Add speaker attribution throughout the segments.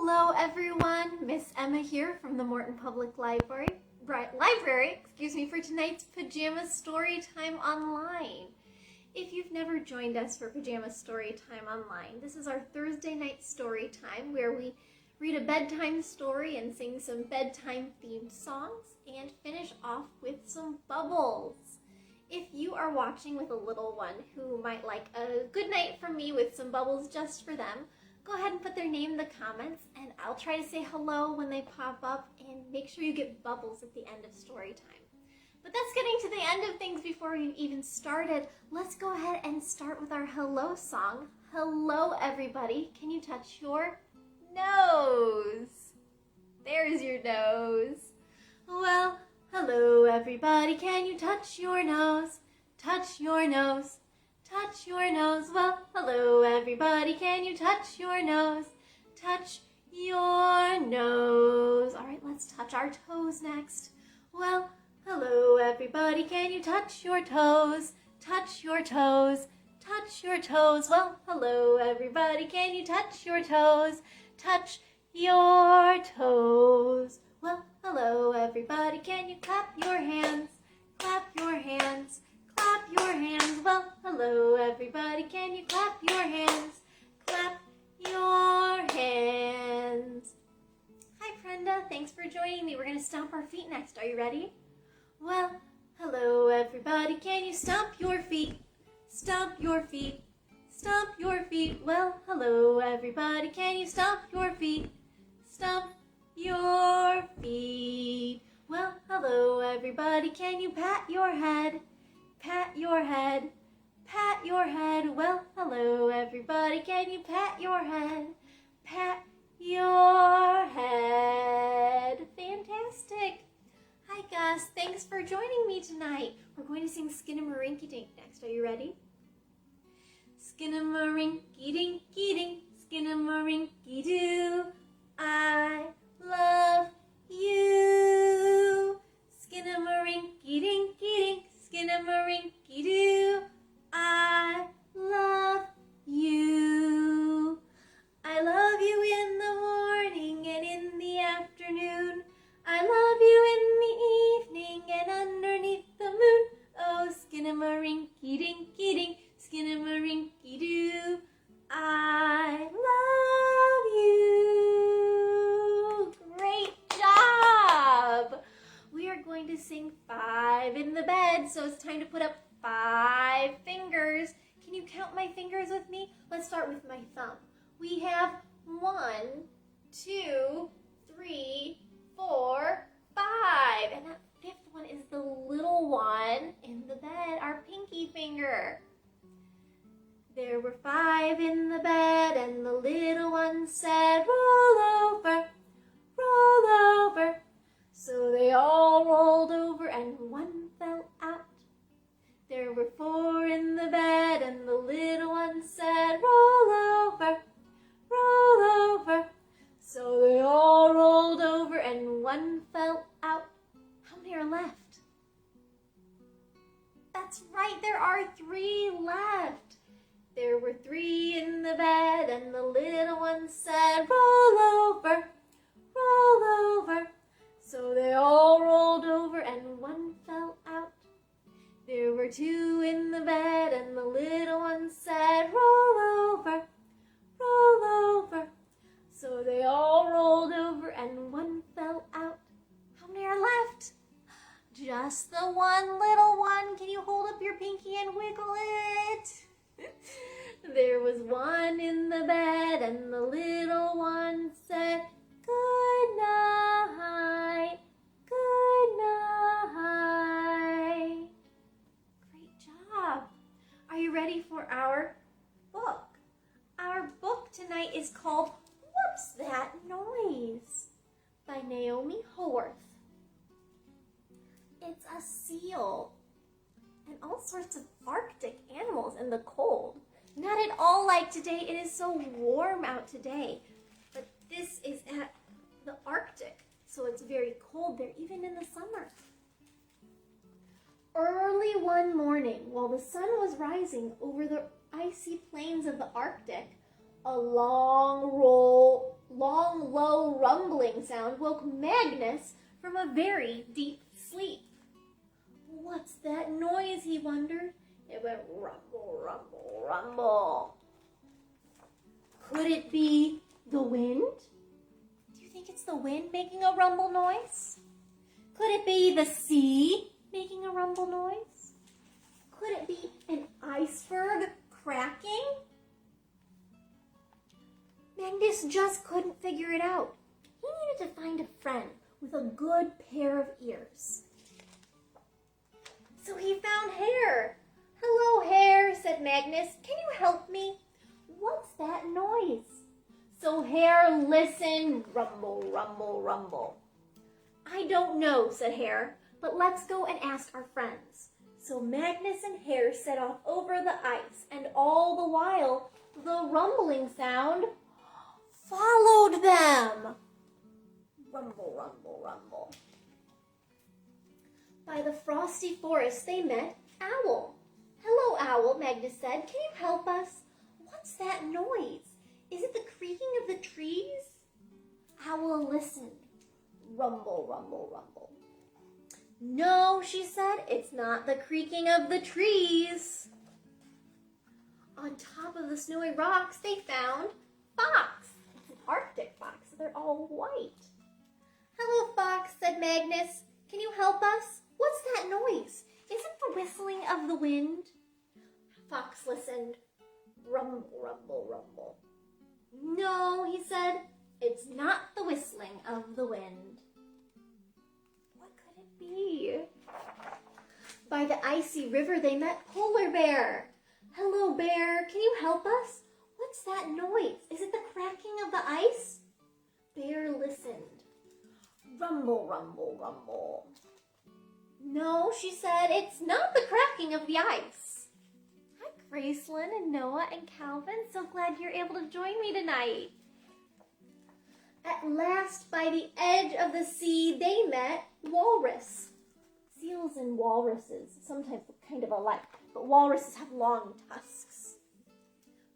Speaker 1: Hello everyone, Miss Emma here from the Morton Public Library, for tonight's Pajama Storytime Online. If you've never joined us for Pajama Storytime Online, this is our Thursday night story time where we read a bedtime story and sing some bedtime themed songs and finish off with some bubbles. If you are watching with a little one who might like a good night from me with some bubbles just for them, go ahead and put their name in the comments and I'll try to say hello when they pop up, and make sure you get bubbles at the end of story time. But that's getting to the end of things before we even started. Let's go ahead and start with our hello song. Hello everybody, can you touch your nose? There's your nose. Well, hello everybody, can you touch your nose? Touch your nose. Touch your nose. Well, hello everybody, can you touch your nose? Touch your nose. All right, let's touch our toes next. Well, hello everybody, can you touch your toes? Touch your toes. Touch your toes. Well, hello everybody, can you touch your toes? Touch your toes. Well, hello everybody, can you clap your hands? Clap your hands. Clap your hands. Well, hello everybody, can you clap your hands? Clap your hands. Hi Brenda, thanks for joining me. We're going to stomp our feet next. Are you ready? Well, hello everybody, can you stomp your feet? Stomp your feet. Stomp your feet. Well, hello everybody, can you stomp your feet? Stomp your feet. Well, hello everybody, can you pat your head? Pat your head. Pat your head. Well, hello everybody, can you pat your head? Pat your head. Fantastic. Hi Gus, thanks for joining me tonight. We're going to sing Skinnamarink-a-Dink next. Are you ready? Skinnamarink-a-dink-a-dink, Skinnamarink-a-doo, I love you. Skinnamarink-a-dink-a-dink, Skinnamarink-a-doo, I love you. I love you in the morning and in the afternoon. I love you in the evening and underneath the moon. Oh, Skinnamarink-a-dink-a-dink, Skinnamarink-a-doo, I love you. Great job! We are going to sing 5 in the bed, so it's time to put up 5 fingers. Can you count my fingers with me? Let's start with my thumb. We have 1, 2, 3, 4, 5. And that 5th one is the little one in the bed, our pinky finger. There were 5 in the bed, and the little one said, roll over, roll over. So they all rolled over and one fell out. There were 4 in the bed, and the little one said, roll over, roll over. So they all rolled over and one fell out. How many are left? That's right, there are 3 left. There were 3 in the bed, and the little one said, roll over, roll over. So they all rolled over and one fell out. There were 2 in the bed, and the little one said, roll over, roll over. So they all rolled over and one fell out. How many are left? Just the one little one. Can you hold up your pinky and wiggle it? There was 1 in the bed, and the little one said, good night, good night. Great job. Are you ready for our book? Our book tonight is called What's That Noise? By Naomi Haworth. It's a seal and all sorts of Arctic animals in the cold. Not at all like today. It is so warm out today. But this is at the Arctic, so it's very cold there, even in the summer. Early one morning, while the sun was rising over the icy plains of the Arctic, a long roll long, low rumbling sound woke Magnus from a very deep sleep. What's that noise, he wondered. It went rumble, rumble, rumble. Could it be the wind? Do you think it's the wind making a rumble noise? Could it be the sea making a rumble noise? Could it be an iceberg cracking? Magnus just couldn't figure it out. He needed to find a friend with a good pair of ears. So he found Hare. "Hello, Hare," said Magnus. "Can you help me? What's that noise?" So Hare listened. Rumble, rumble, rumble. "I don't know," said Hare, "but let's go and ask our friends." So Magnus and Hare set off over the ice, and all the while, the rumbling sound followed them. Rumble, rumble, rumble. By the frosty forest, they met Owl. "Hello, Owl," Magnus said. "Can you help us? What's that noise? Is it the creaking of the trees?" Owl listened. Rumble, rumble, rumble. "No," she said, "it's not the creaking of the trees." On top of the snowy rocks, they found Fox. It's an Arctic fox, so they're all white. "Hello, Fox," said Magnus. "Can you help us? What's that noise? Is it the whistling of the wind?" Fox listened. Rumble, rumble, rumble. "No," he said, "it's not the whistling of the wind." What could it be? By the icy river, they met Polar Bear. "Hello, Bear. Can you help us? What's that noise? Is it the cracking of the ice?" Bear listened. Rumble, rumble, rumble. "No," she said, "it's not the cracking of the ice." Hi, Gracelyn and Noah and Calvin. So glad you're able to join me tonight. At last, by the edge of the sea, they met Walrus. Seals and walruses sometimes look kind of alike, but walruses have long tusks.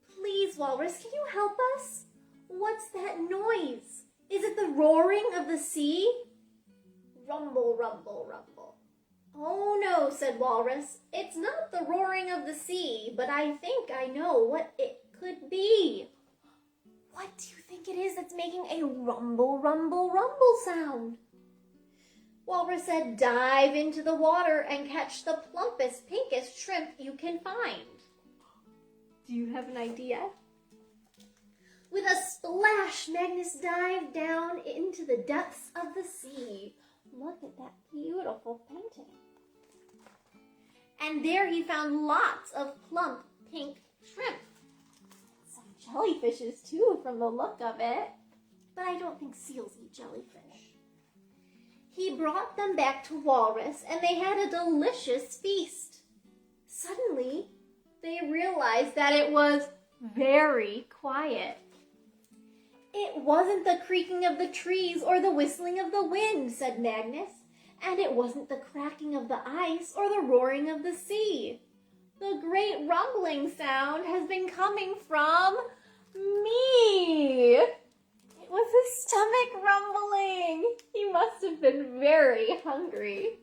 Speaker 1: "Please, Walrus, can you help us? What's that noise? Is it the roaring of the sea?" Rumble, rumble, rumble. "Oh no," said Walrus. "It's not the roaring of the sea, but I think I know what it could be." What do you think it is that's making a rumble, rumble, rumble sound? Walrus said, "Dive into the water and catch the plumpest, pinkest shrimp you can find." Do you have an idea? With a splash, Magnus dived down into the depths of the sea. Look at that beautiful painting. And there he found lots of plump pink shrimp. Some jellyfishes too, from the look of it. But I don't think seals eat jellyfish. He brought them back to Walrus, and they had a delicious feast. Suddenly, they realized that it was very quiet. "It wasn't the creaking of the trees or the whistling of the wind," said Magnus, "and it wasn't the cracking of the ice or the roaring of the sea. The great rumbling sound has been coming from me." It was his stomach rumbling. He must have been very hungry.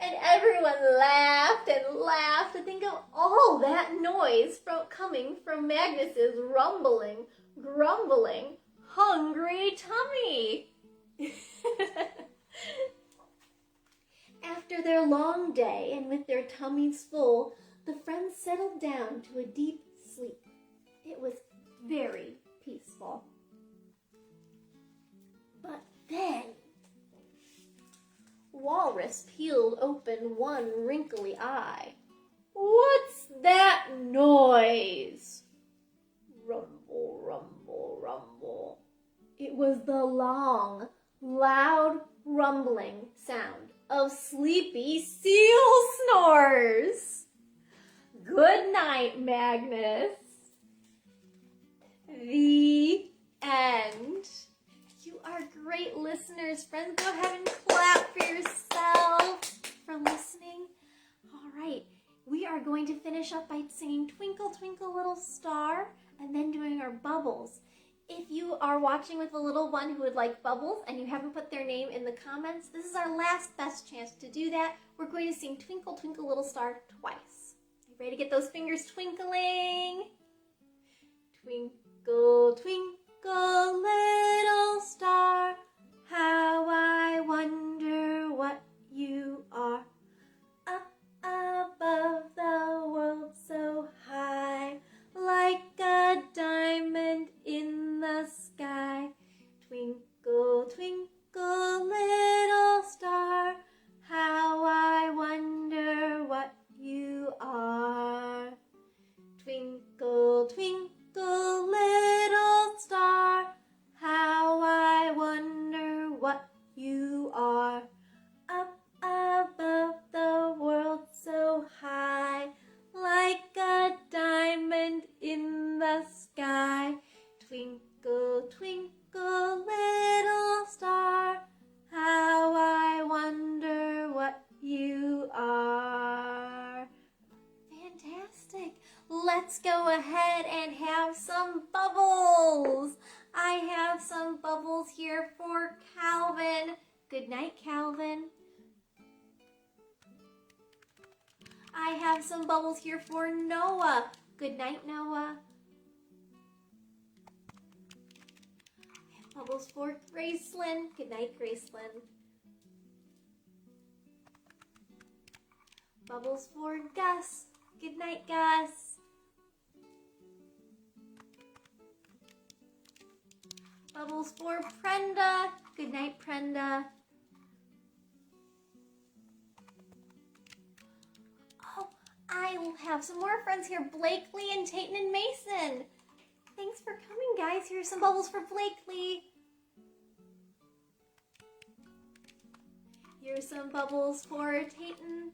Speaker 1: And everyone laughed and laughed to think of all that noise coming from Magnus's rumbling, grumbling, hungry tummy. After their long day and with their tummies full, the friends settled down to a deep sleep. It was very peaceful. But then, Walrus peeled open one wrinkly eye. "What's that noise?" Rumble, rumble, rumble. It was the long, loud, rumbling sound of sleepy seal snores. Good night, Magnus. The end. You are great listeners, friends. Go ahead and clap for yourself for listening. All right, we are going to finish up by singing Twinkle, Twinkle, Little Star and then doing our bubbles. If you are watching with a little one who would like bubbles and you haven't put their name in the comments, this is our last best chance to do that. We're going to sing Twinkle Twinkle Little Star twice. You ready to get those fingers twinkling? Twinkle, twinkle, little star, how I wonder what you are. Up above the world so high, like a diamond in the sky. Twinkle, twinkle, little star, how I wonder what you are. Twinkle, twinkle, little star, how I wonder what you are. Up above the world so high, like a diamond in the sky. Twinkle, twinkle, little star, how I wonder what you are. Fantastic. Let's go ahead and have some bubbles. I have some bubbles here for Calvin. Good night, Calvin. I have some bubbles here for Noah. Good night, Noah. I have bubbles for Gracelyn. Good night, Gracelyn. Bubbles for Gus. Good night, Gus. Bubbles for Prenda. Good night, Prenda. Oh, I have some more friends here, Blakely and Tayton and Mason. Thanks for coming, guys. Here's some bubbles for Blakely. Here's some bubbles for Tayton.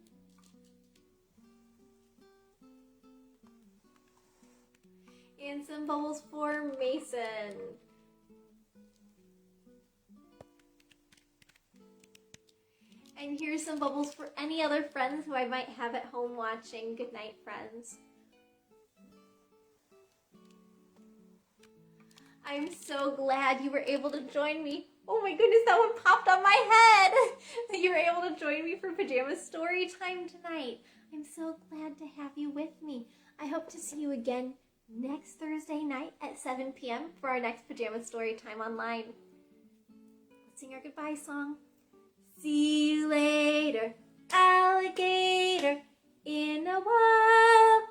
Speaker 1: And some bubbles for Mason. And here's some bubbles for any other friends who I might have at home watching. Good night, friends. I'm so glad you were able to join me. Oh my goodness, that one popped on my head. That you were able to join me for Pajama Story Time tonight. I'm so glad to have you with me. I hope to see you again next Thursday night at 7 p.m. for our next Pajama Story Time online. Let's sing our goodbye song. See you later, alligator, in a while.